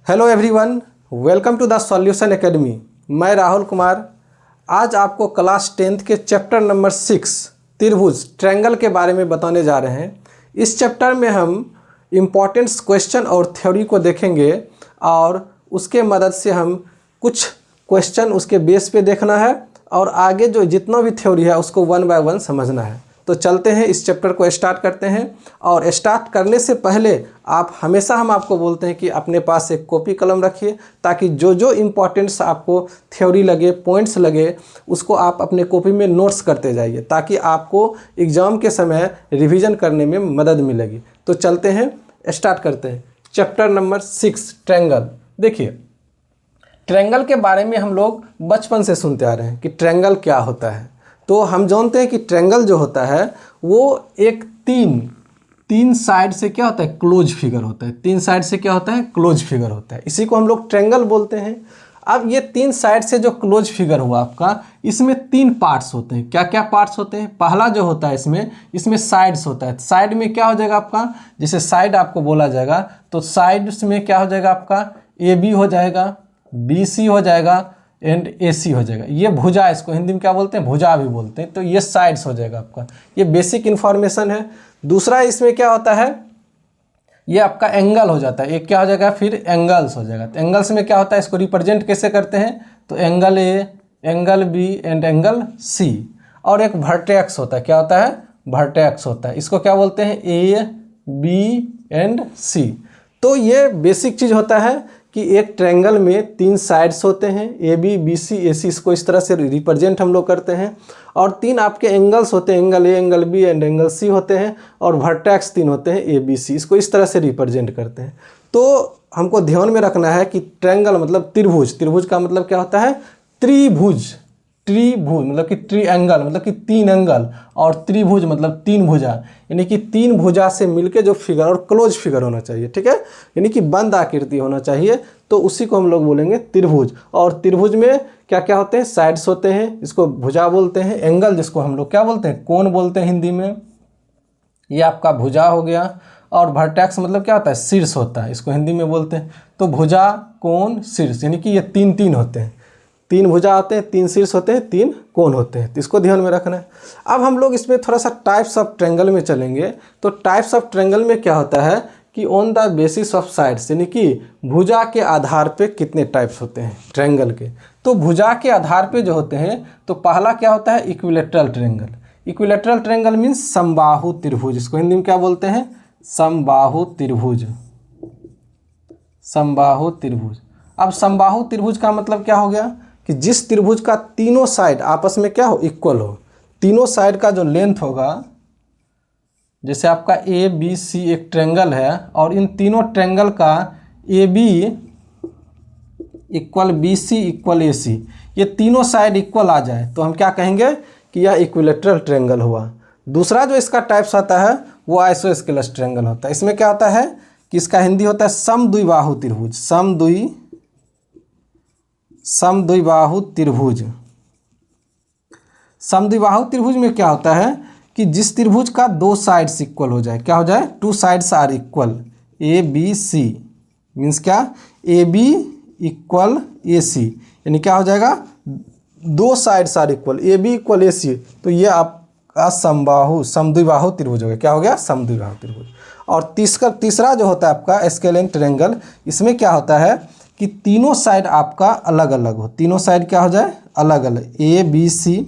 Hello everyone, welcome to the solution academy. मैं राहुल कुमार आज आपको क्लास 10th के चैप्टर नंबर 6 त्रिभुज ट्रायंगल के बारे में बताने जा रहे हैं। इस चैप्टर में हम इम्पॉर्टेंट क्वेश्चन और थ्योरी को देखेंगे और उसके मदद से हम कुछ क्वेश्चन उसके बेस पे देखना है और आगे जो जितना भी थ्योरी है उसको वन बाय वन समझना है। तो चलते हैं, इस चैप्टर को स्टार्ट करते हैं। और स्टार्ट करने से पहले हम आपको बोलते हैं कि अपने पास एक कॉपी कलम रखिए, ताकि जो जो इम्पोर्टेंट्स आपको थ्योरी लगे, पॉइंट्स लगे, उसको आप अपने कॉपी में नोट्स करते जाइए, ताकि आपको एग्ज़ाम के समय रिवीजन करने में मदद मिलेगी। तो चलते हैं, स्टार्ट करते हैं। Chapter number 6 triangle. देखिए, ट्रायंगल के बारे में हम लोग बचपन से सुनते आ रहे हैं कि ट्रायंगल क्या होता है। तो हम जानते हैं कि ट्रायंगल जो होता है वो एक तीन साइड से क्या होता है, क्लोज फिगर होता है। तीन साइड से क्या होता है, क्लोज फिगर होता है। इसी को हम लोग ट्रायंगल बोलते हैं। अब ये तीन साइड से जो क्लोज फिगर हुआ आपका, इसमें तीन पार्ट्स होते हैं। क्या क्या पार्ट्स होते हैं? पहला जो होता है इसमें साइड्स होता है। साइड में क्या हो जाएगा आपका, जैसे साइड आपको बोला जाएगा तो साइड्स में क्या हो जाएगा आपका, AB हो जाएगा, BC हो जाएगा एंड AC हो जाएगा। ये भुजा, इसको हिंदी में क्या बोलते हैं, भुजा भी बोलते हैं। तो ये साइड्स हो जाएगा आपका। ये बेसिक इन्फॉर्मेशन है। दूसरा इसमें क्या होता है, ये आपका एंगल हो जाता है। एक क्या हो जाएगा, फिर एंगल्स हो जाएगा। तो एंगल्स में क्या होता है, इसको रिप्रेजेंट कैसे करते हैं, तो angle A, angle B and angle C। और एक वर्टेक्स होता है। क्या होता है, वर्टेक्स होता है। इसको क्या बोलते हैं, A, B एंड C। तो ये बेसिक चीज़ होता है कि एक ट्रायंगल में तीन साइड्स होते हैं, AB, BC, AC। इसको इस तरह से रिप्रेजेंट हम लोग करते हैं। और तीन आपके एंगल्स होते हैं, angle A, angle B and angle C होते हैं। और वर्टेक्स तीन होते हैं, ABC। इसको इस तरह से रिप्रेजेंट करते हैं। तो हमको ध्यान में रखना है कि ट्रायंगल मतलब त्रिभुज। त्रिभुज का मतलब क्या होता है, त्रिभुज। त्रिभुज मतलब कि ट्रायंगल मतलब कि तीन एंगल, और त्रिभुज मतलब तीन भुजा, यानी कि तीन भुजा से मिलके जो फिगर और क्लोज फिगर होना चाहिए, ठीक है, यानी कि बंद आकृति होना चाहिए। तो उसी को हम लोग बोलेंगे त्रिभुज। और त्रिभुज में क्या क्या होते हैं, साइड्स होते हैं, इसको भुजा बोलते हैं। एंगल जिसको हम लोग क्या बोलते हैं, कोण बोलते हैं हिंदी में, ये आपका भुजा हो गया। और वर्टेक्स मतलब क्या होता है, शीर्ष होता है, इसको हिंदी में बोलते हैं। तो भुजा, कोण, शीर्ष, यानी कि ये तीन होते हैं। तीन भुजा होते हैं, तीन शीर्ष होते हैं, तीन कोण होते हैं। तो इसको ध्यान में रखना है। अब हम लोग इसमें थोड़ा सा टाइप्स ऑफ ट्रायंगल में चलेंगे। तो टाइप्स ऑफ ट्रायंगल में क्या होता है कि on the basis of sides, यानी कि भुजा के आधार पे कितने टाइप्स होते हैं ट्रायंगल के। तो भुजा के आधार पे जो होते हैं, तो पहला क्या होता है, equilateral triangle. Equilateral triangle means समबाहु त्रिभुज। इसको हिंदी में क्या बोलते हैं, समबाहु त्रिभुज। समबाहु त्रिभुज। अब समबाहु त्रिभुज का मतलब क्या हो गया कि जिस त्रिभुज का तीनों साइड आपस में क्या हो, इक्वल हो। तीनों साइड का जो लेंथ होगा, जैसे आपका ABC एक ट्रायंगल है और इन तीनों ट्रायंगल का AB equal BC equal AC, ये तीनों साइड इक्वल आ जाए तो हम क्या कहेंगे कि यह इक्विलैटरल ट्रायंगल हुआ। दूसरा जो इसका टाइप्स आता है वो आइसोस्केलस ट्रायंगल होता है। इसमें क्या होता है कि इसका हिंदी होता है समद्विबाहु त्रिभुज। समद्विबाहु त्रिभुज। समद्विबाहु त्रिभुज में क्या होता है कि जिस त्रिभुज का दो साइड्स इक्वल हो जाए, क्या हो जाए, two sides are equal, ABC मीन्स क्या, AB इक्वल AC, यानी क्या हो जाएगा, दो sides are equal, AB equal AC। तो ये आपका समद्विबाहु त्रिभुज हो गया। क्या हो गया, समद्विबाहु त्रिभुज। और तीसरा जो होता है आपका स्केलेन ट्रायंगल, इसमें क्या होता है कि तीनों साइड आपका अलग अलग हो। तीनों साइड क्या हो जाए, अलग अलग, ABC।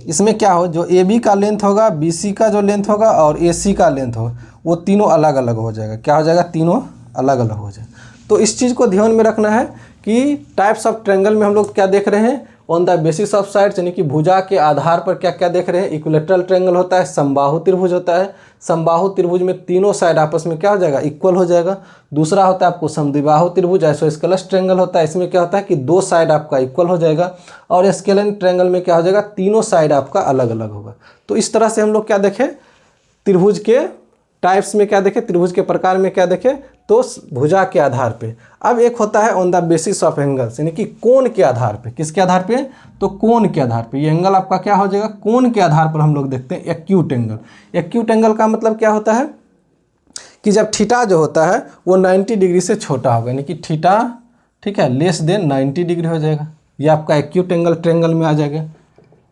इसमें क्या हो, जो AB का लेंथ होगा, BC का जो लेंथ होगा और AC का लेंथ होगा, वो तीनों अलग अलग हो जाएगा। क्या हो जाएगा, तीनों अलग अलग हो जाएगा। तो इस चीज़ को ध्यान में रखना है कि टाइप्स ऑफ ट्रायंगल में हम लोग क्या देख रहे हैं, on the basis of sides, यानी कि भुजा के आधार पर क्या क्या देख रहे हैं। इक्विलैटरल ट्रायंगल होता है, समबाहु त्रिभुज होता है। समबाहु त्रिभुज में तीनों साइड आपस में क्या हो जाएगा, इक्वल हो जाएगा। दूसरा होता है आपको समद्विबाहु त्रिभुज, आइसोस्केलस ट्रायंगल होता है। इसमें क्या होता है कि दो साइड आपका इक्वल हो जाएगा। और स्केलेन ट्रायंगल में क्या हो जाएगा, तीनों साइड आपका अलग अलग होगा। तो इस तरह से हम लोग क्या देखें, त्रिभुज के टाइप्स में क्या देखें, त्रिभुज के प्रकार में क्या देखें, तो भुजा के आधार पे। अब एक होता है on the basis of angles, यानी कि कोण के आधार पे। किसके आधार पे, तो कोण के आधार पे। ये एंगल आपका क्या हो जाएगा, कोण के आधार पर हम लोग देखते हैं एक्यूट एंगल। एक्यूट एंगल का मतलब क्या होता है कि जब थीटा जो होता है वो 90 डिग्री से छोटा होगा, यानी कि थीटा, ठीक है, लेस देन 90 डिग्री हो जाएगा। ये आपका एक्यूट एंगल ट्रेंगल में आ जाएगा,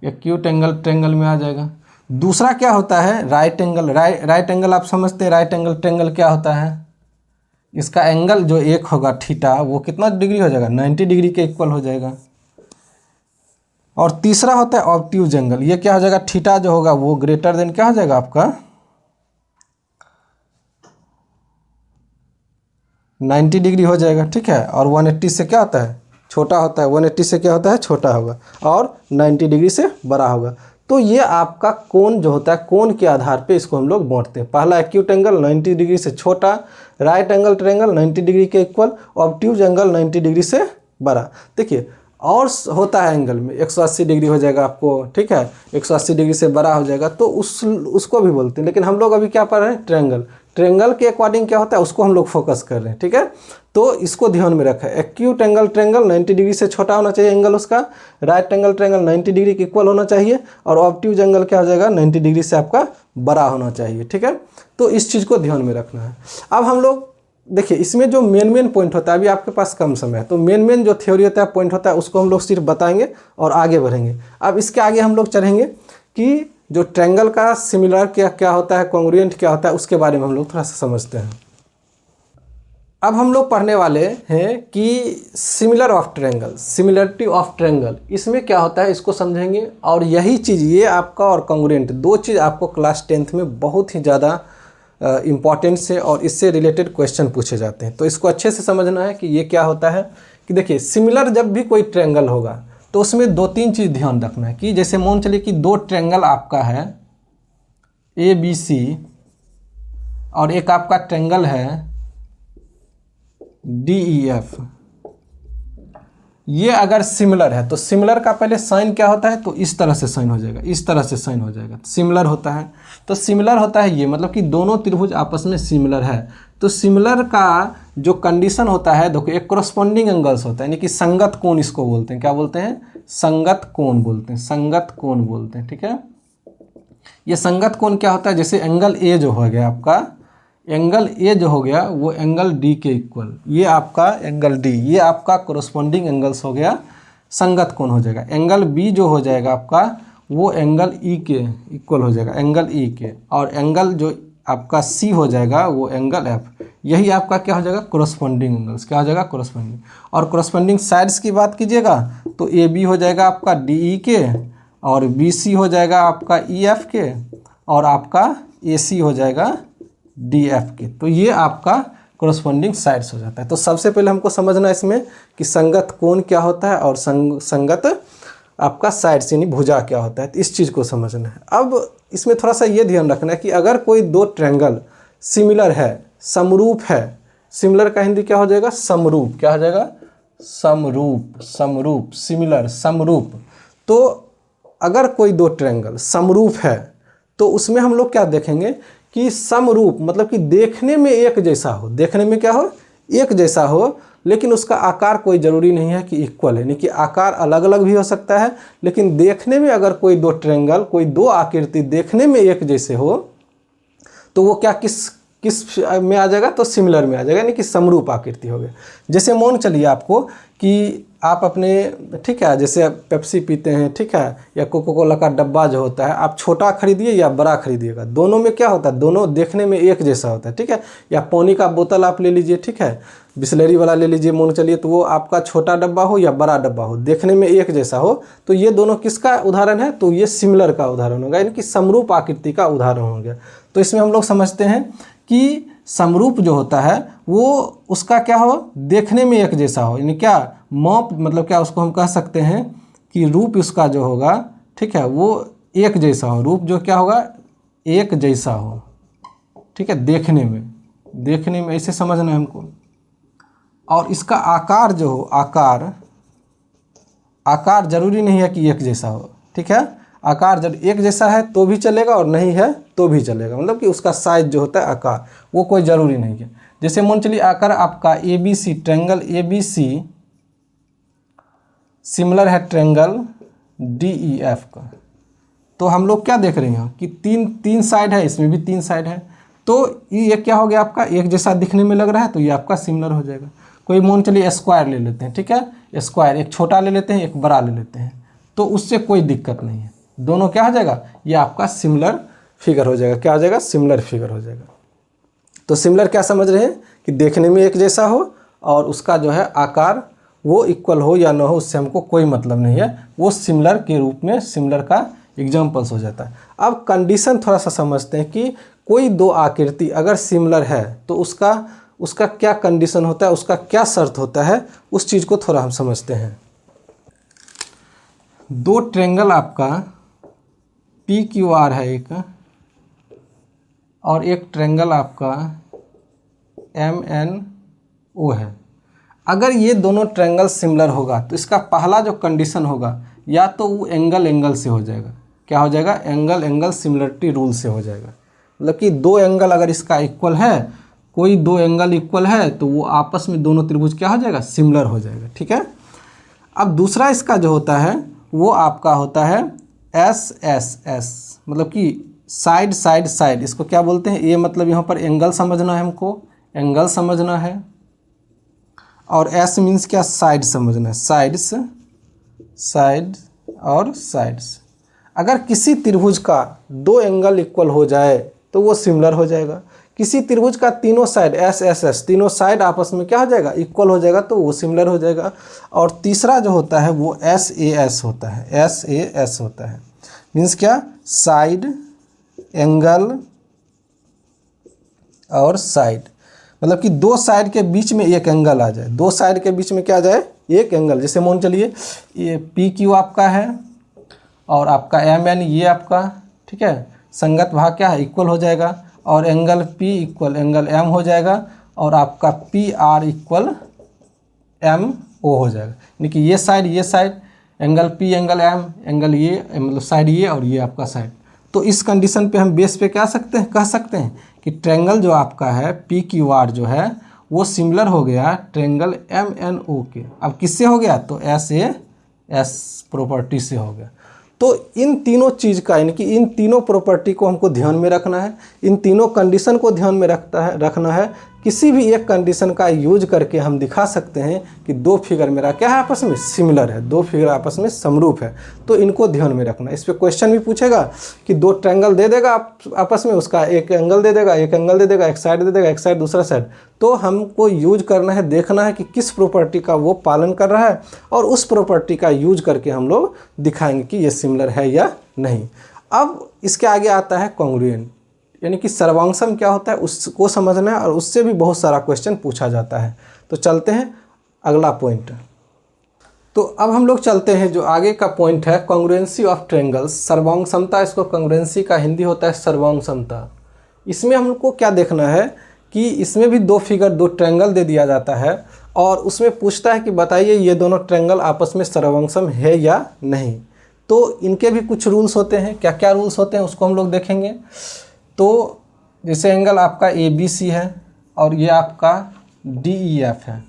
एक्यूट एंगल ट्रेंगल में आ जाएगा। दूसरा क्या होता है, राइट एंगल। राइट एंगल आप समझते हैं, राइट एंगल ट्रेंगल क्या होता है, इसका एंगल जो एक होगा थीटा वो कितना डिग्री हो जाएगा, 90 डिग्री के इक्वल हो जाएगा। और तीसरा होता है ऑब्ट्यूज एंगल। ये क्या हो जाएगा, थीटा जो होगा वो ग्रेटर देन क्या हो जाएगा आपका 90 डिग्री हो जाएगा, ठीक है। और 180 से क्या होता है, छोटा होता है, 180 से क्या होता है, छोटा होगा, और 90 डिग्री से बड़ा होगा। तो ये आपका कोण जो होता है, कोण के आधार पे इसको हम लोग बांटते हैं। पहला एक्यूट एंगल 90 डिग्री से छोटा, राइट एंगल ट्रायंगल 90 डिग्री के इक्वल, ऑब्ट्यूज एंगल 90 डिग्री से बड़ा। देखिए और होता है एंगल में 180 डिग्री हो जाएगा आपको, ठीक है, 180 डिग्री से बड़ा हो जाएगा, तो उसको भी बोलते हैं। लेकिन हम लोग अभी क्या पढ़ रहे हैं, ट्रायंगल। ट्रायंगल के अकॉर्डिंग क्या होता है उसको हम लोग फोकस कर रहे हैं, ठीक है। तो इसको ध्यान में रखें, एक्यूट एंगल ट्रायंगल 90 डिग्री से छोटा होना चाहिए एंगल उसका, राइट एंगल ट्रायंगल 90 डिग्री के इक्वल होना चाहिए, और ऑब्ट्यूज एंगल क्या हो जाएगा, 90 डिग्री से आपका बड़ा होना चाहिए, ठीक है। तो इस चीज़ को ध्यान में रखना है। अब हम लोग देखिए इसमें जो मेन पॉइंट होता है, अभी आपके पास कम समय है, तो मेन जो थ्योरी होता है, पॉइंट होता है, उसको हम लोग सिर्फ बताएंगे और आगे बढ़ेंगे। अब इसके आगे हम लोग चढ़ेंगे कि जो ट्रायंगल का सिमिलर क्या होता है, कॉन्ग्रुएंट क्या होता है, उसके बारे में हम लोग थोड़ा सा समझते हैं। अब हम लोग पढ़ने वाले हैं कि similar of triangle, similarity of triangle, इसमें क्या होता है इसको समझेंगे। और यही चीज़, ये आपका और कॉन्ग्रुएंट, दो चीज़ आपको क्लास 10th में बहुत ही ज़्यादा इम्पॉर्टेंस है और इससे रिलेटेड क्वेश्चन पूछे जाते हैं। तो इसको अच्छे से समझना है कि ये क्या होता है। कि देखिए सिमिलर जब भी कोई ट्रायंगल होगा तो उसमें दो तीन चीज़ ध्यान रखना है। कि जैसे मान चलिए कि दो ट्रायंगल आपका है ABC, और एक आपका ट्रायंगल है DEF। ये अगर सिमिलर है तो सिमिलर का पहले साइन क्या होता है, तो इस तरह से साइन हो जाएगा, इस तरह से साइन हो जाएगा, सिमिलर होता है। तो सिमिलर होता है ये, मतलब कि दोनों त्रिभुज आपस में सिमिलर है। तो सिमिलर का जो कंडीशन होता है, देखो एक कोरस्पॉन्डिंग एंगल्स होता है, यानी कि संगत कोण इसको बोलते हैं। क्या बोलते हैं, संगत कोण बोलते हैं, संगत कोण बोलते हैं, ठीक है। ये संगत कोण क्या होता है, जैसे एंगल ए जो हो गया आपका, एंगल ए जो हो गया वो एंगल डी के इक्वल, ये आपका एंगल डी, ये आपका कोरस्पॉन्डिंग एंगल्स हो गया, संगत कोण हो जाएगा। एंगल बी जो हो जाएगा आपका वो एंगल ई के इक्वल हो जाएगा, एंगल ई के। और एंगल जो आपका सी हो जाएगा वो एंगल एफ, यही आपका क्या हो जाएगा, कोरस्पॉन्डिंग एंगल्स, क्या हो जाएगा, कोरस्पॉन्डिंग। और कोरस्पॉन्डिंग साइड्स की बात कीजिएगा तो ए बी हो जाएगा आपका डी ई के, और बी सी हो जाएगा आपका ई एफ के, और आपका ए सी हो जाएगा DF के। तो ये आपका कोरस्पॉन्डिंग साइड्स हो जाता है। तो सबसे पहले हमको समझना है इसमें कि संगत कोण क्या होता है और संगत आपका साइड्स यानी भुजा क्या होता है, तो इस चीज़ को समझना है। अब इसमें थोड़ा सा ये ध्यान रखना है कि अगर कोई दो ट्रायंगल सिमिलर है, समरूप है, सिमिलर का हिंदी क्या हो जाएगा, समरूप, क्या हो जाएगा, समरूप, समरूप, सिमिलर, समरूप। तो अगर कोई दो ट्रायंगल समरूप है तो उसमें हम लोग क्या देखेंगे कि समरूप मतलब कि देखने में एक जैसा हो, देखने में क्या हो, एक जैसा हो, लेकिन उसका आकार कोई ज़रूरी नहीं है कि इक्वल है, यानी कि आकार अलग अलग भी हो सकता है। लेकिन देखने में अगर कोई दो ट्रायंगल, कोई दो आकृति देखने में एक जैसे हो तो वो क्या किस में आ जाएगा, तो सिमिलर में आ जाएगा, यानी कि समरूप आकृति हो गया। जैसे मान चलिए आपको कि आप अपने, ठीक है, जैसे आप पेप्सी पीते हैं, ठीक है, या कोको कोला का डब्बा जो होता है, आप छोटा खरीदिए या बड़ा खरीदिएगा, दोनों में क्या होता है, दोनों देखने में एक जैसा होता है, ठीक है। या पानी का बोतल आप ले लीजिए, ठीक है, बिस्लेरी वाला ले लीजिए, मान चलिए, तो वो आपका छोटा डब्बा हो या बड़ा डब्बा हो, देखने में एक जैसा हो, तो ये दोनों किसका उदाहरण है, तो ये सिमिलर का उदाहरण होगा, यानी कि समरूप आकृति का उदाहरण हो गया। तो इसमें हम लोग समझते हैं कि समरूप जो होता है वो उसका क्या हो, देखने में एक जैसा हो, यानी क्या, माप मतलब क्या, उसको हम कह सकते हैं कि रूप उसका जो होगा, ठीक है, वो एक जैसा हो, रूप जो क्या होगा, एक जैसा हो, ठीक है, देखने में ऐसे समझना है हमको। और इसका आकार जो हो, आकार जरूरी नहीं है कि एक जैसा हो, ठीक है, आकार जब एक जैसा है तो भी चलेगा और नहीं है तो भी चलेगा, मतलब कि उसका साइज जो होता है, आकार, वो कोई ज़रूरी नहीं है। जैसे मान चलिए आकार आपका ABC, ट्रायंगल ABC सिमिलर है ट्रायंगल DEF का, तो हम लोग क्या देख रहे हैं कि तीन साइड है, इसमें भी तीन साइड है, तो ये क्या हो गया आपका, एक जैसा दिखने में लग रहा है तो ये आपका सिमिलर हो जाएगा। कोई मान चलिए स्क्वायर ले लेते हैं, ठीक है, स्क्वायर एक छोटा ले लेते हैं एक बड़ा ले लेते हैं, तो उससे कोई दिक्कत नहीं है, दोनों क्या हो जाएगा, ये आपका सिमिलर फिगर हो जाएगा। क्या हो जाएगा, सिमिलर फिगर हो जाएगा। तो सिमिलर क्या समझ रहे हैं कि देखने में एक जैसा हो और उसका जो है आकार वो इक्वल हो या ना हो, उससे हमको कोई मतलब नहीं है, वो सिमिलर के रूप में सिमिलर का एग्जाम्पल्स हो जाता है। अब कंडीशन थोड़ा सा समझते हैं कि कोई दो आकृति अगर सिमिलर है तो उसका क्या कंडीशन होता है, उसका क्या शर्त होता है, उस चीज़ को थोड़ा हम समझते हैं। दो ट्रायंगल आपका PQR है एक, और एक ट्रायंगल आपका MNO है। अगर ये दोनों ट्रायंगल सिमिलर होगा तो इसका पहला जो कंडीशन होगा या तो वो एंगल से हो जाएगा। क्या हो जाएगा, एंगल सिमिलरिटी रूल से हो जाएगा। मतलब कि दो एंगल अगर इसका इक्वल है, कोई दो एंगल इक्वल है तो वो आपस में दोनों त्रिभुज क्या हो जाएगा, सिमिलर हो जाएगा, ठीक है। अब दूसरा इसका जो होता है वो आपका होता है SSS, मतलब कि साइड, इसको क्या बोलते हैं, ये मतलब यहाँ पर एंगल समझना है हमको, एंगल समझना है, और S मीन्स क्या, साइड समझना है, साइड और साइड्स। अगर किसी त्रिभुज का दो एंगल इक्वल हो जाए तो वो सिमिलर हो जाएगा। किसी त्रिभुज का तीनों साइड SSS, तीनों साइड आपस में क्या हो जाएगा, इक्वल हो जाएगा, तो वो सिमिलर हो जाएगा। और तीसरा जो होता है वो SAS होता है, SAS होता है, मीन्स क्या, साइड, एंगल और साइड, मतलब कि दो साइड के बीच में एक एंगल आ जाए, दो साइड के बीच में क्या आ जाए, एक एंगल। जैसे मान चलिए ये PQ आपका है और आपका MN ये आपका, ठीक है, संगत भाग क्या है, इक्वल हो जाएगा, और angle P equal angle M हो जाएगा, और आपका PR इक्वल MO हो जाएगा। यानी कि ये side angle P angle M, angle ये मतलब साइड ये, और ये आपका साइड। तो इस कंडीशन पे हम बेस पे कह सकते हैं कि ट्रायंगल जो आपका है PQR जो है वो सिमिलर हो गया ट्रायंगल MNO के। अब किससे हो गया, तो SAS प्रॉपर्टी से हो गया। तो इन तीनों चीज़ का, यानी कि इन तीनों प्रॉपर्टी को हमको ध्यान में रखना है, इन तीनों कंडीशन को ध्यान में रखना है। किसी भी एक कंडीशन का यूज करके हम दिखा सकते हैं कि दो फिगर मेरा क्या है, आपस में सिमिलर है, दो फिगर आपस में समरूप है। तो इनको ध्यान में रखना। इस पे क्वेश्चन भी पूछेगा कि दो ट्रायंगल दे देगा आपस में, उसका एक एंगल दे देगा, एक साइड दे देगा, एक साइड दूसरा साइड। तो हमको यूज करना है, देखना है कि किस प्रॉपर्टी का वो पालन कर रहा है, और उस प्रॉपर्टी का यूज करके हम लोग दिखाएंगे कि ये सिमिलर है या नहीं। अब इसके आगे आता है कॉन्ग्रुएंट, यानी कि सर्वांगसम क्या होता है उसको समझना है, और उससे भी बहुत सारा क्वेश्चन पूछा जाता है। तो चलते हैं अगला पॉइंट। तो अब हम लोग चलते हैं जो आगे का पॉइंट है, कॉन्ग्रुएंसी ऑफ ट्रायंगल्स, सर्वांगसमता। इसको कॉन्ग्रुएंसी का हिंदी होता है सर्वांगसमता। इसमें हमको क्या देखना है कि इसमें भी दो फिगर, दो ट्रायंगल दे दिया जाता है, और उसमें पूछता है कि बताइए ये दोनों ट्रायंगल आपस में सर्वांगसम है या नहीं। तो इनके भी कुछ रूल्स होते हैं। क्या क्या रूल्स होते हैं उसको हम लोग देखेंगे। तो जैसे एंगल आपका ABC है और ये आपका DEF है,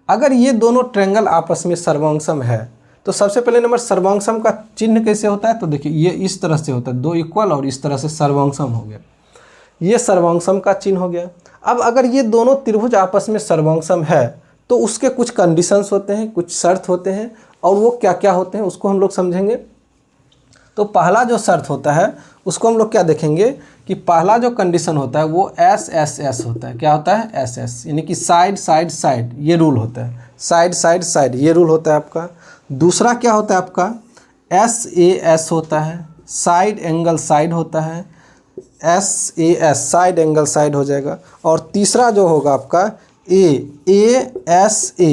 अगर ये दोनों ट्रायंगल आपस में सर्वांगसम है तो सबसे पहले नंबर सर्वांगसम का चिन्ह कैसे होता है। तो देखिए ये इस तरह से होता है, दो इक्वल और इस तरह से सर्वांगसम हो गया, ये सर्वांगसम का चिन्ह हो गया। अब अगर ये दोनों त्रिभुज आपस में सर्वांगसम है तो उसके कुछ कंडीशंस होते हैं, कुछ शर्त होते हैं, और वो क्या क्या होते हैं उसको हम लोग समझेंगे। तो पहला जो शर्त होता है उसको हम लोग क्या देखेंगे कि पहला जो कंडीशन होता है वो SSS होता है। क्या होता है, SS, यानी कि साइड, ये रूल होता है, साइड, ये रूल होता है आपका। दूसरा क्या होता है आपका, SAS होता है, साइड एंगल साइड होता है, SAS, साइड एंगल साइड हो जाएगा। और तीसरा जो होगा आपका ASA,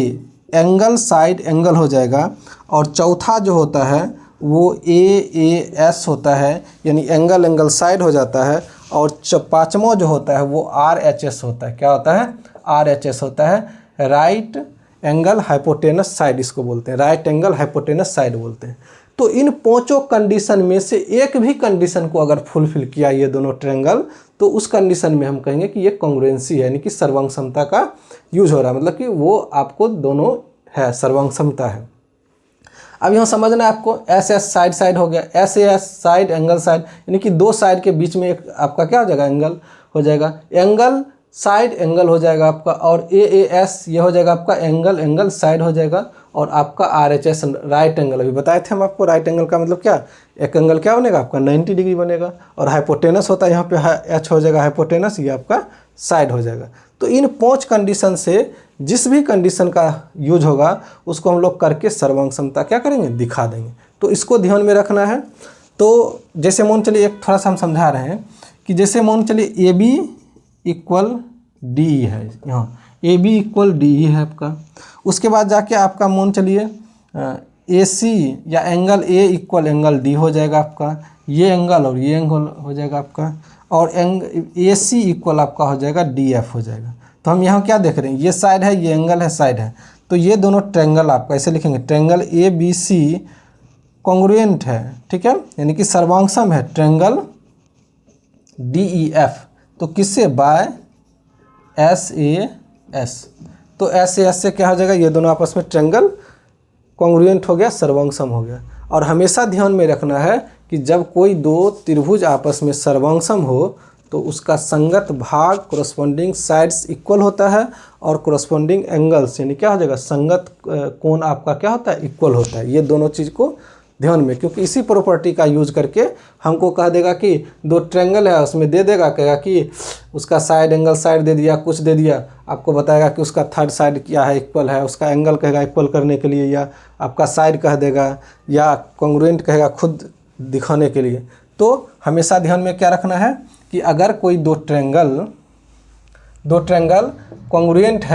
एंगल साइड एंगल हो जाएगा। और चौथा जो होता है वो AAS होता है, यानी एंगल साइड हो जाता है। और पाँचवा जो होता है वो RHS होता है। क्या होता है, RHS होता है, राइट एंगल हाइपोटेनस साइड, इसको बोलते हैं, राइट एंगल हाइपोटेनस साइड बोलते हैं। तो इन पांचों कंडीशन में से एक भी कंडीशन को अगर फुलफिल किया ये दोनों ट्रायंगल, तो उस कंडीशन में हम कहेंगे कि ये कॉन्ग्रुएंसी है, यानी कि सर्वांगसमता का यूज हो रहा है, मतलब कि वो आपको दोनों है, सर्वांगसमता है। अब यहाँ समझना है आपको, एस एस साइड साइड हो गया, S A S side angle side, यानी कि दो साइड के बीच में एक आपका क्या हो जाएगा, एंगल हो जाएगा, एंगल साइड एंगल हो जाएगा आपका, और ए एस ये हो जाएगा आपका एंगल एंगल साइड हो जाएगा, और आपका R H S right angle, अभी बताए थे हम आपको राइट एंगल का मतलब क्या, एक एंगल क्या बनेगा आपका 90 डिग्री बनेगा, और हाइपोटेनस होता है यहाँ पे एच हो जाएगा हाइपोटेनस, ये आपका साइड हो जाएगा। तो इन 5 कंडीशन से जिस भी कंडीशन का यूज होगा उसको हम लोग करके सर्वांग समता क्या करेंगे, दिखा देंगे। तो इसको ध्यान में रखना है। तो जैसे मान चलिए एक थोड़ा सा हम समझा रहे हैं कि जैसे मान चलिए A B equal D E है, यहाँ A B equal D E है आपका, उसके बाद जाके आपका मान चलिए ए सी या angle A equal angle D हो जाएगा आपका, ये एंगल और ये एंगल हो जाएगा आपका, और ए सी इक्वल आपका हो जाएगा डी एफ हो जाएगा। तो हम यहाँ क्या देख रहे हैं, ये साइड है, ये एंगल है, साइड है, तो ये दोनों ट्रायंगल आपका ऐसे लिखेंगे, triangle A B C congruent है, ठीक है, यानी कि सर्वांगसम है ट्रायंगल डी ई एफ, तो किससे, बाय एस ए एस। तो एस ए एस से क्या हो जाएगा, ये दोनों आपस में ट्रायंगल कॉन्ग्रुएंट हो गया, सर्वांगसम हो गया। और हमेशा ध्यान में रखना है कि जब कोई दो त्रिभुज आपस में सर्वांगसम हो तो उसका संगत भाग कोरस्पॉन्डिंग साइड्स इक्वल होता है, और कोरस्पॉन्डिंग एंगल्स यानी क्या हो जाएगा, संगत कोण आपका क्या होता है, इक्वल होता है। ये दोनों चीज़ को ध्यान में, क्योंकि इसी प्रॉपर्टी का यूज करके हमको कह देगा कि दो ट्रायंगल है उसमें दे देगा, कहेगा कि उसका साइड एंगल साइड दे दिया, कुछ दे दिया, आपको बताएगा कि उसका थर्ड साइड क्या है, इक्वल है, उसका एंगल कहेगा इक्वल करने के लिए, या आपका साइड कह देगा, या कॉन्ग्रुएंट कहेगा खुद दिखाने के लिए। तो हमेशा ध्यान में क्या रखना है कि अगर कोई दो ट्रायंगल कॉन्ग्रुएंट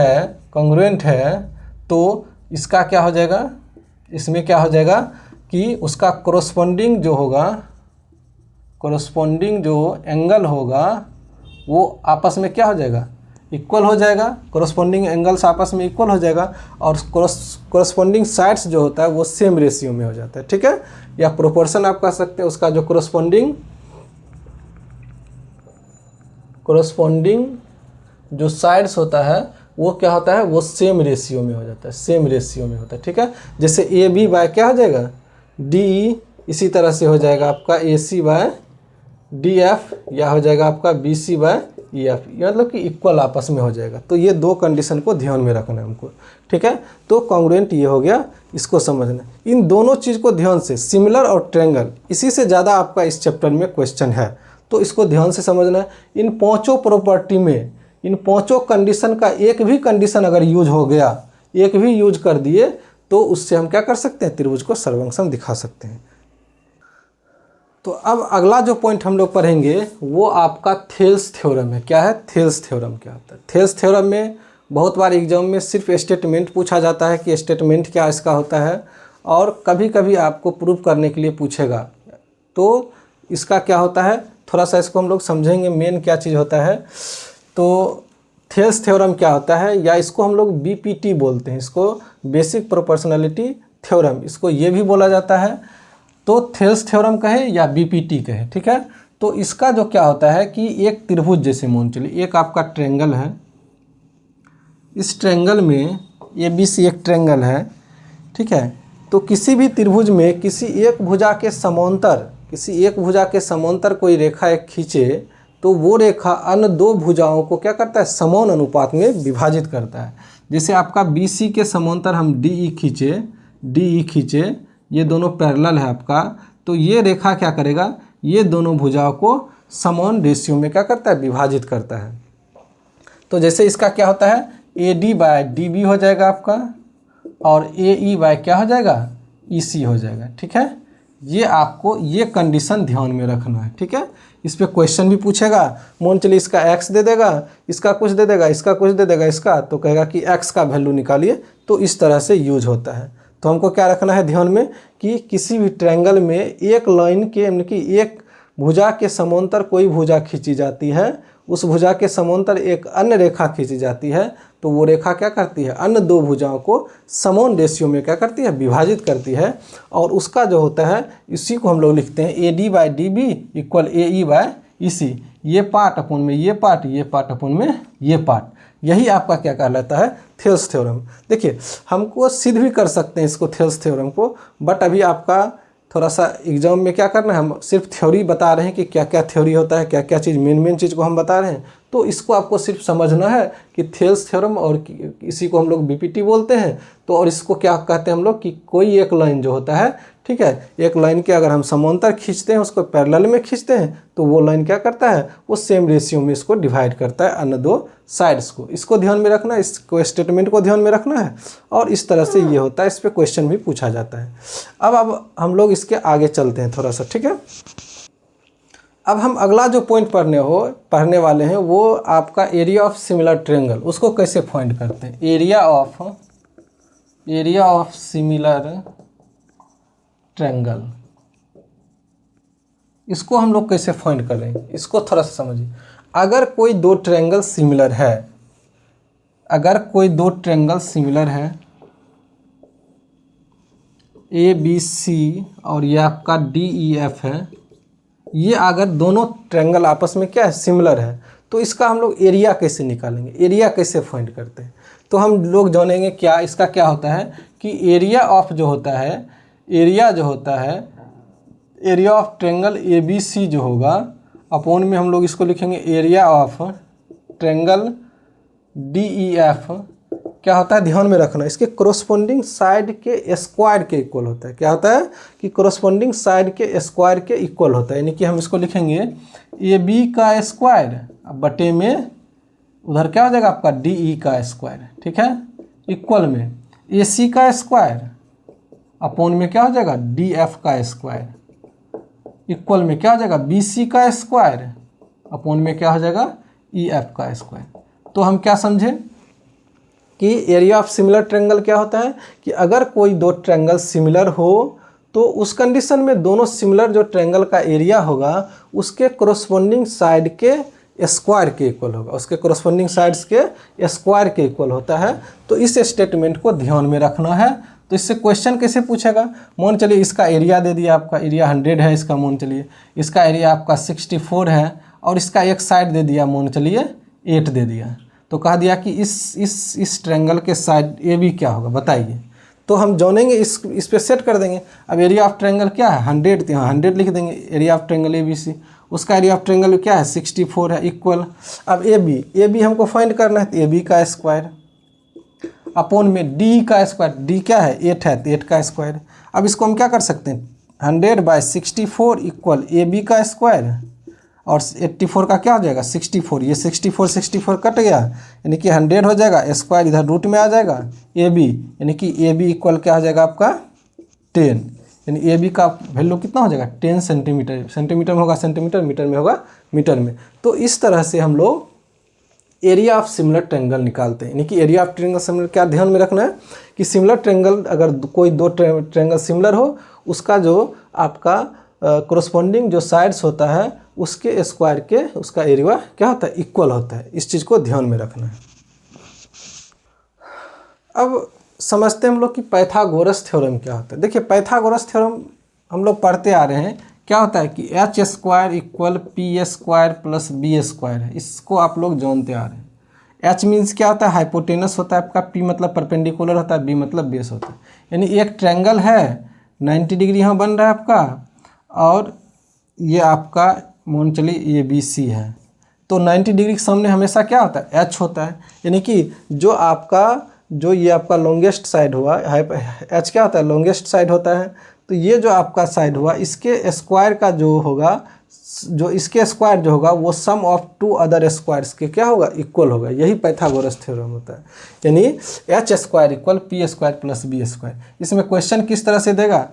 है तो इसका क्या हो जाएगा, इसमें क्या हो जाएगा कि उसका कोरस्पॉन्डिंग जो एंगल होगा वो आपस में क्या हो जाएगा, इक्वल हो जाएगा, कोरस्पॉन्डिंग एंगल्स आपस में इक्वल हो जाएगा, और कोरस्पॉन्डिंग साइड्स जो होता है वो सेम रेशियो में हो जाता है, ठीक है, या प्रोपोर्शन आप कह सकते हैं, उसका जो कोरस्पॉन्डिंग जो साइड्स होता है वो क्या होता है, वो सेम रेशियो में हो जाता है, सेम रेशियो में होता है, ठीक है। जैसे ए बी बाय क्या हो जाएगा, डी ई, इसी तरह से हो जाएगा आपका A C by D F, या हो जाएगा आपका B C by E F, मतलब कि इक्वल आपस में हो जाएगा। तो ये दो कंडीशन को ध्यान में रखना है हमको, ठीक है। तो कॉन्ग्रुएंट ये हो गया, इसको समझना। इन दोनों चीज़ को ध्यान से, सिमिलर और ट्रायंगल, इसी से ज़्यादा आपका इस चैप्टर में क्वेश्चन है, तो इसको ध्यान से समझना है। इन पांचों प्रॉपर्टी में, इन पांचों कंडीशन का एक भी कंडीशन अगर यूज हो गया, एक भी यूज कर दिए, तो उससे हम क्या कर सकते हैं, त्रिभुज को सर्वांगसम दिखा सकते हैं। तो अब अगला जो पॉइंट हम लोग पढ़ेंगे वो आपका थेल्स थ्योरम है। क्या है थेल्स थ्योरम, क्या होता है थेल्स थ्योरम में बहुत बार एग्जाम में सिर्फ स्टेटमेंट पूछा जाता है कि स्टेटमेंट क्या इसका होता है, और कभी कभी आपको प्रूव करने के लिए पूछेगा। तो इसका क्या होता है, थोड़ा सा इसको हम लोग समझेंगे, मेन क्या चीज़ होता है। तो थेल्स थ्योरम क्या होता है, या इसको हम लोग बीपीटी बोलते हैं, इसको बेसिक प्रोपोर्शनलिटी थ्योरम, इसको ये भी बोला जाता है। तो थेल्स थ्योरम कहे या बीपीटी कहे, ठीक है। तो इसका जो क्या होता है कि एक त्रिभुज, जैसे मान चलिए एक आपका ट्रायंगल है, इस ट्रायंगल में ABC एक ट्रायंगल है, ठीक है। तो किसी भी त्रिभुज में किसी एक भुजा के समांतर कोई रेखा एक खींचे, तो वो रेखा अन्य दो भुजाओं को क्या करता है, समान अनुपात में विभाजित करता है। जैसे आपका BC के समांतर हम DE खींचे, ये दोनों पैरेलल है आपका, तो ये रेखा क्या करेगा, ये दोनों भुजाओं को समान रेशियो में क्या करता है, विभाजित करता है। तो जैसे इसका क्या होता है, AD बाय DB हो जाएगा आपका, और AE बाय क्या हो जाएगा, EC हो जाएगा, ठीक है। ये आपको ये कंडीशन ध्यान में रखना है, ठीक है। इस पे क्वेश्चन भी पूछेगा, मान चलिए इसका x दे देगा, इसका कुछ दे देगा, इसका कुछ दे देगा, इसका तो कहेगा कि x का वैल्यू निकालिए। तो इस तरह से यूज होता है। तो हमको क्या रखना है ध्यान में कि किसी भी ट्रायंगल में एक लाइन के, यानी कि एक भुजा के समांतर कोई भुजा खींची जाती है, उस भुजा के समांतर एक अन्य रेखा खींची जाती है, तो वो रेखा क्या करती है, अन्य दो भुजाओं को समान रेशियो में क्या करती है, विभाजित करती है। और उसका जो होता है, इसी को हम लोग लिखते हैं AD by DB equal AE by EC, ये पार्ट अपोन में ये पार्ट, ये पार्ट अपोन में ये पार्ट, यही आपका क्या कहलाता है, थेल्स थ्योरम। देखिए हमको सिद्ध भी कर सकते हैं इसको थेल्स थ्योरम को, बट अभी आपका थोड़ा सा एग्जाम में क्या करना है, हम सिर्फ थ्योरी बता रहे हैं कि क्या क्या थ्योरी होता है, क्या क्या चीज़ मेन चीज़ को हम बता रहे हैं। तो इसको आपको सिर्फ समझना है कि थेल्स थ्योरम, और इसी को हम लोग बीपीटी बोलते हैं। तो और इसको क्या कहते हैं हम लोग कि कोई एक लाइन जो होता है, ठीक है, एक लाइन के अगर हम समांतर खींचते हैं, उसको पैरेलल में खींचते हैं, तो वो लाइन क्या करता है, वो सेम रेशियो में इसको डिवाइड करता है अन्य दो साइड्स को। इसको ध्यान में रखना है, इसको स्टेटमेंट को ध्यान में रखना है, और इस तरह से ये होता है, इस पर क्वेश्चन भी पूछा जाता है। अब हम लोग इसके आगे चलते हैं थोड़ा सा, ठीक है। अब हम अगला जो पॉइंट पढ़ने वाले हैं वो आपका एरिया ऑफ सिमिलर ट्रायंगल, उसको कैसे फाइंड करते हैं। एरिया ऑफ सिमिलर ट्रायंगल, इसको हम लोग कैसे फाइंड कर रहे हैं, इसको थोड़ा सा समझिए। अगर कोई दो ट्रायंगल सिमिलर है, ए बी सी और ये आपका डी ई एफ है, ये अगर दोनों ट्रायंगल आपस में क्या है, सिमिलर है, तो इसका हम लोग एरिया कैसे निकालेंगे, एरिया कैसे फाइंड करते हैं। तो हम लोग जानेंगे क्या इसका क्या होता है कि एरिया ऑफ जो होता है, area of triangle A B C जो होगा, अपोन में हम लोग इसको लिखेंगे area of triangle D E F, क्या होता है, ध्यान में रखना, इसके कोरोस्पोंडिंग साइड के स्क्वायर के इक्वल होता है। क्या होता है कि कोरोस्पोंडिंग साइड के स्क्वायर के इक्वल होता है, यानी कि हम इसको लिखेंगे ए बी का स्क्वायर बटे में उधर क्या हो जाएगा आपका डी ई का स्क्वायर, ठीक है, इक्वल में ए सी का स्क्वायर अपोन में क्या हो जाएगा डी एफ का स्क्वायर, इक्वल में क्या हो जाएगा बी सी का स्क्वायर अपोन में क्या हो जाएगा ई एफ का स्क्वायर। तो हम क्या समझे कि एरिया ऑफ सिमिलर ट्रायंगल क्या होता है कि अगर कोई दो ट्रायंगल सिमिलर हो तो उस कंडीशन में दोनों सिमिलर जो ट्रायंगल का एरिया होगा उसके कोरोस्पोंडिंग साइड के स्क्वायर के इक्वल होगा, उसके कोरोस्पोंडिंग साइड्स के स्क्वायर के इक्वल होता है। तो इस स्टेटमेंट को ध्यान में रखना है। तो इससे क्वेश्चन कैसे पूछेगा, मान चलिए इसका एरिया दे दिया, आपका एरिया 100 है, इसका मान चलिए इसका एरिया आपका 64 है, और इसका एक साइड दे दिया मान चलिए 8 दे दिया, तो कह दिया कि इस ट्रायंगल के साइड ए बी क्या होगा बताइए। तो हम जानेंगे, इस पे सेट कर देंगे। अब एरिया ऑफ ट्रायंगल क्या है 100, तो यहाँ 100 लिख देंगे। Area of triangle A B C, उसका एरिया ऑफ ट्रायंगल क्या है 64 है, इक्वल। अब ए बी हमको फाइंड करना है, तो ए बी का स्क्वायर अपोन में डी का स्क्वायर, डी क्या है 8 है, तो 8 का स्क्वायर। अब इसको हम क्या कर सकते हैं 100/64 इक्वल ए बी का स्क्वायर, और 84 का क्या हो जाएगा 64, ये 64 कट गया, यानी कि 100 हो जाएगा, स्क्वायर इधर रूट में आ जाएगा ए बी, यानी कि ए बी इक्वल क्या हो जाएगा आपका 10, यानी ए बी का वैल्यू कितना हो जाएगा 10 सेंटीमीटर। सेंटीमीटर में होगा सेंटीमीटर, मीटर में होगा मीटर में। तो इस तरह से हम लोग एरिया ऑफ सिमिलर ट्रायंगल निकालते हैं। यानी कि एरिया ऑफ ट्रायंगल सिमिलर क्या ध्यान में रखना है कि सिमिलर ट्रायंगल, अगर कोई दो ट्रायंगल सिमिलर हो उसका जो आपका कोरोस्पोंडिंग जो साइड्स होता है उसके स्क्वायर के उसका एरिया क्या होता है इक्वल होता है। इस चीज़ को ध्यान में रखना है। अब समझते हैं हम लोग कि पाइथागोरस थ्योरम क्या होता है। देखिए पाइथागोरस थ्योरम हम लोग पढ़ते आ रहे हैं, क्या होता है कि H square equal P square plus B square है, इसको आप लोग जानते आ रहे हैं। एच मीन्स क्या होता है हाइपोटेनस होता है आपका, पी मतलब परपेंडिकुलर होता है, बी मतलब बेस होता है। यानी एक ट्रायंगल है 90 डिग्री यहाँ बन रहा है आपका, और ये आपका मान चलिए ये बी सी है, तो 90 डिग्री के सामने हमेशा क्या होता है एच होता है। यानी कि जो ये आपका लॉन्गेस्ट साइड हुआ, एच क्या होता है लॉन्गेस्ट साइड होता है, तो ये जो आपका साइड हुआ इसके स्क्वायर का जो होगा, जो इसके स्क्वायर जो होगा वो सम ऑफ 2 अदर स्क्वायर्स के क्या होगा इक्वल होगा। यही पाइथागोरस थ्योरम होता है। यानी H square equal P square plus B square. इसमें क्वेश्चन किस तरह से देगा,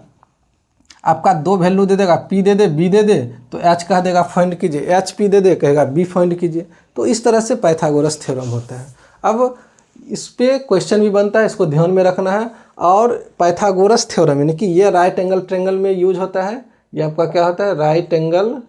आपका दो वैल्यू दे देगा, पी दे दे बी दे दे, तो एच कह देगा फाइंड कीजिए, एच पी दे दे कहेगा बी फाइंड कीजिए। तो इस तरह से पाइथागोरस थ्योरम होता है। अब इस पे क्वेश्चन भी बनता है, इसको ध्यान में रखना है। और पाइथागोरस थ्योरम यानी कि ये राइट एंगल ट्रायंगल में यूज होता है, ये आपका क्या होता है राइट एंगल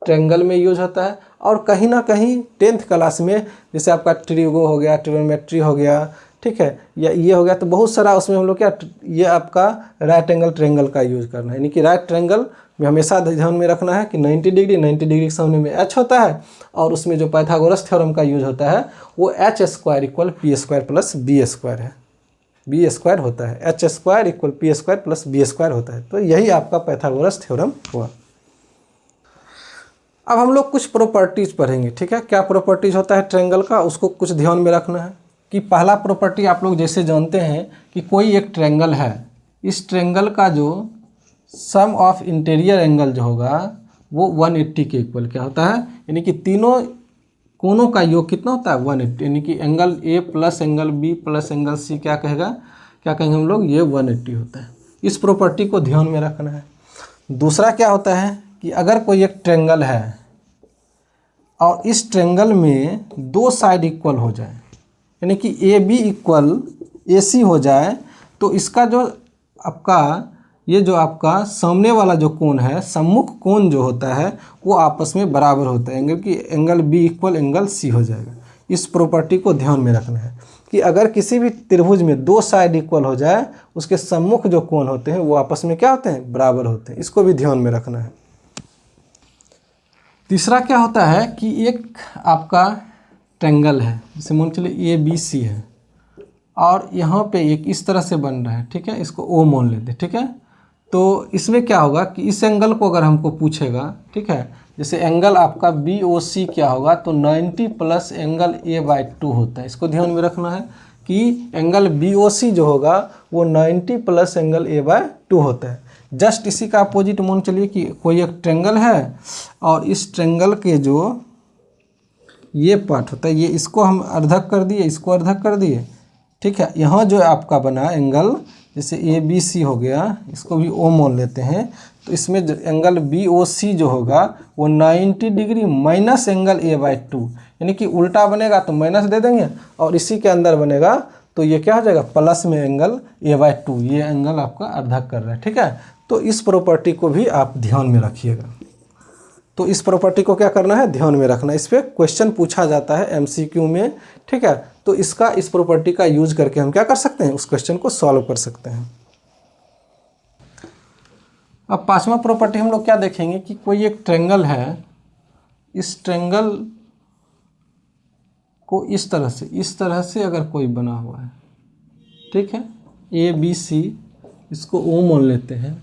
ट्रायंगल में यूज होता है। और कहीं ना कहीं 10th क्लास में जैसे आपका ट्रिगो हो गया, ट्रिगोनोमेट्री हो गया, ठीक है, या ये हो गया, तो बहुत सारा उसमें हम लोग क्या ये आपका राइट एंगल ट्रायंगल का यूज करना है। यानी कि राइट ट्रायंगल में हमेशा ध्यान में रखना है कि 90 डिग्री के सामने में h होता है, और उसमें जो पाइथागोरस थ्योरम का यूज होता है वो h² = p² + b² है, b² होता है, h² = p² + b² होता है। तो यही आपका पाइथागोरस थ्योरम हुआ। अब हम लोग कुछ प्रॉपर्टीज़ पढ़ेंगे, ठीक है। क्या प्रॉपर्टीज़ होता है ट्रायंगल का, उसको कुछ ध्यान में रखना है। कि पहला प्रॉपर्टी आप लोग जैसे जानते हैं कि कोई एक ट्रायंगल है, इस ट्रायंगल का जो सम ऑफ इंटीरियर एंगल जो होगा वो 180 के इक्वल क्या होता है, यानी कि तीनों कोनों का योग कितना होता है 180, यानी कि angle A plus angle B plus angle C क्या कहेंगे हम लोग, ये 180 होता है। इस प्रॉपर्टी को ध्यान में रखना है। दूसरा क्या होता है कि अगर कोई एक ट्रायंगल है और इस ट्रायंगल में दो साइड इक्वल हो जाए, यानी कि ए बी इक्वल ए सी हो जाए, तो इसका जो आपका ये जो आपका सामने वाला जो कोण है, सम्मुख कोण जो होता है वो आपस में बराबर होता है, यानी कि angle B equal angle C हो जाएगा। इस प्रॉपर्टी को ध्यान में रखना है कि अगर किसी भी त्रिभुज में दो साइड इक्वल हो जाए, उसके सम्मुख जो कोण होते हैं वो आपस में क्या होते हैं, बराबर होते हैं। इसको भी ध्यान में रखना है। तीसरा क्या होता है कि एक आपका ट्रायंगल है, जैसे मान चलिए ABC है और यहाँ पे एक इस तरह से बन रहा है, ठीक है, इसको O मान लेते हैं, ठीक है। तो इसमें क्या होगा कि इस एंगल को अगर हमको पूछेगा, ठीक है, जैसे एंगल आपका BOC क्या होगा, तो 90 प्लस एंगल A/2 होता है। इसको ध्यान में रखना है कि एंगल BOC जो होगा वो 90 प्लस एंगल A/2 होता है। जस्ट इसी का अपोजिट मान चलिए कि कोई एक ट्रायंगल है और इस ट्रायंगल के जो ये पार्ट होता है, ये इसको हम अर्धक कर दिए, इसको अर्धक कर दिए, ठीक है। यहाँ जो आपका बना एंगल जैसे ABC हो गया, इसको भी O मान लेते हैं, तो इसमें एंगल BOC जो होगा वो 90 डिग्री माइनस एंगल A/2, यानी कि उल्टा बनेगा तो माइनस दे देंगे, और इसी के अंदर बनेगा तो ये क्या हो जाएगा प्लस में एंगल A/2, ये एंगल आपका अर्धक कर रहा है, ठीक है। तो इस प्रॉपर्टी को भी आप ध्यान में रखिएगा। तो इस प्रॉपर्टी को क्या करना है, ध्यान में रखना। इस पर क्वेश्चन पूछा जाता है MCQ में, ठीक है। तो इस प्रॉपर्टी का यूज करके हम क्या कर सकते हैं, उस क्वेश्चन को सॉल्व कर सकते हैं। अब पांचवा प्रॉपर्टी हम लोग क्या देखेंगे कि कोई एक ट्रायंगल है, इस ट्रायंगल को इस तरह से अगर कोई बना हुआ है, ठीक है, ABC, इसको O मान लेते हैं,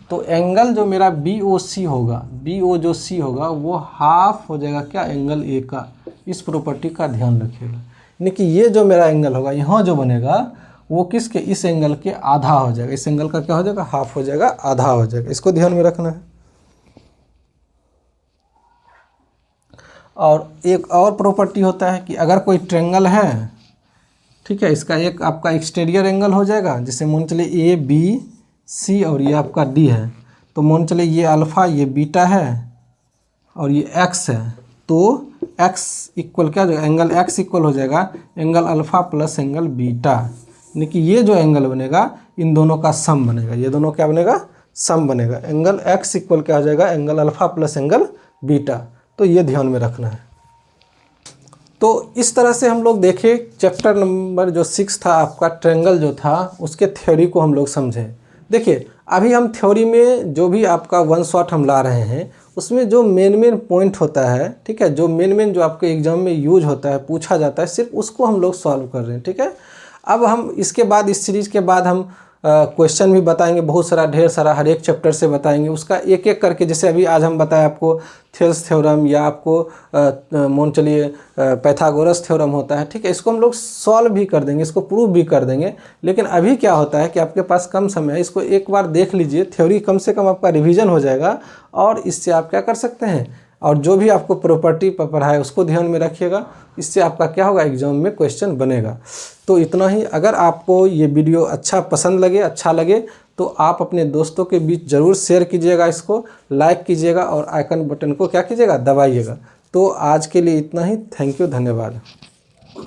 तो एंगल जो मेरा BOC होगा, BO जो C होगा वो हाफ हो जाएगा क्या एंगल A का। इस प्रॉपर्टी का ध्यान रखिएगा, यानी कि ये जो मेरा एंगल होगा यहाँ जो बनेगा वो किसके, इस एंगल के आधा हो जाएगा। इस एंगल का क्या हो जाएगा, हाफ हो जाएगा, आधा हो जाएगा। इसको ध्यान में रखना है। और एक और प्रॉपर्टी होता है कि अगर कोई ट्रायंगल है, ठीक है, इसका एक आपका एक्सटीरियर एंगल हो जाएगा, जैसे मान चलिए ABC और ये आपका D है, तो मान चलिए ये अल्फ़ा ये बीटा है और ये X है, तो X इक्वल क्या हो जाएगा, एंगल X इक्वल हो जाएगा angle alpha plus angle beta, यानी कि ये जो एंगल बनेगा इन दोनों का सम बनेगा, ये दोनों क्या बनेगा, सम बनेगा। एंगल X इक्वल क्या हो जाएगा, angle alpha plus angle beta. तो ये ध्यान में रखना है। तो इस तरह से हम लोग देखें चैप्टर नंबर जो 6 था आपका ट्रायंगल जो था, उसके थ्योरी को हम लोग समझें। देखिए अभी हम थ्योरी में जो भी आपका वन शॉट हम ला रहे हैं, उसमें जो मेन पॉइंट होता है, ठीक है, जो मेन जो आपके एग्जाम में यूज होता है, पूछा जाता है, सिर्फ उसको हम लोग सॉल्व कर रहे हैं, ठीक है। अब हम इसके बाद इस सीरीज़ के बाद हम क्वेश्चन भी बताएंगे, बहुत सारा ढेर सारा हर एक चैप्टर से बताएंगे, उसका एक एक करके। जैसे अभी आज हम बताए आपको थेल्स थ्योरम या आपको मान चलिए पाइथागोरस थ्योरम होता है, ठीक है, इसको हम लोग सॉल्व भी कर देंगे, इसको प्रूव भी कर देंगे। लेकिन अभी क्या होता है कि आपके पास कम समय है, इसको एक बार देख लीजिए, थ्योरी कम से कम आपका रिवीजन हो जाएगा, और इससे आप क्या कर सकते हैं, और जो भी आपको प्रॉपर्टी पर पढ़ाए उसको ध्यान में रखिएगा। इससे आपका क्या होगा, एग्जाम में क्वेश्चन बनेगा। तो इतना ही। अगर आपको ये वीडियो अच्छा लगे तो आप अपने दोस्तों के बीच ज़रूर शेयर कीजिएगा, इसको लाइक कीजिएगा और आइकन बटन को क्या कीजिएगा, दबाइएगा। तो आज के लिए इतना ही। थैंक यू, धन्यवाद।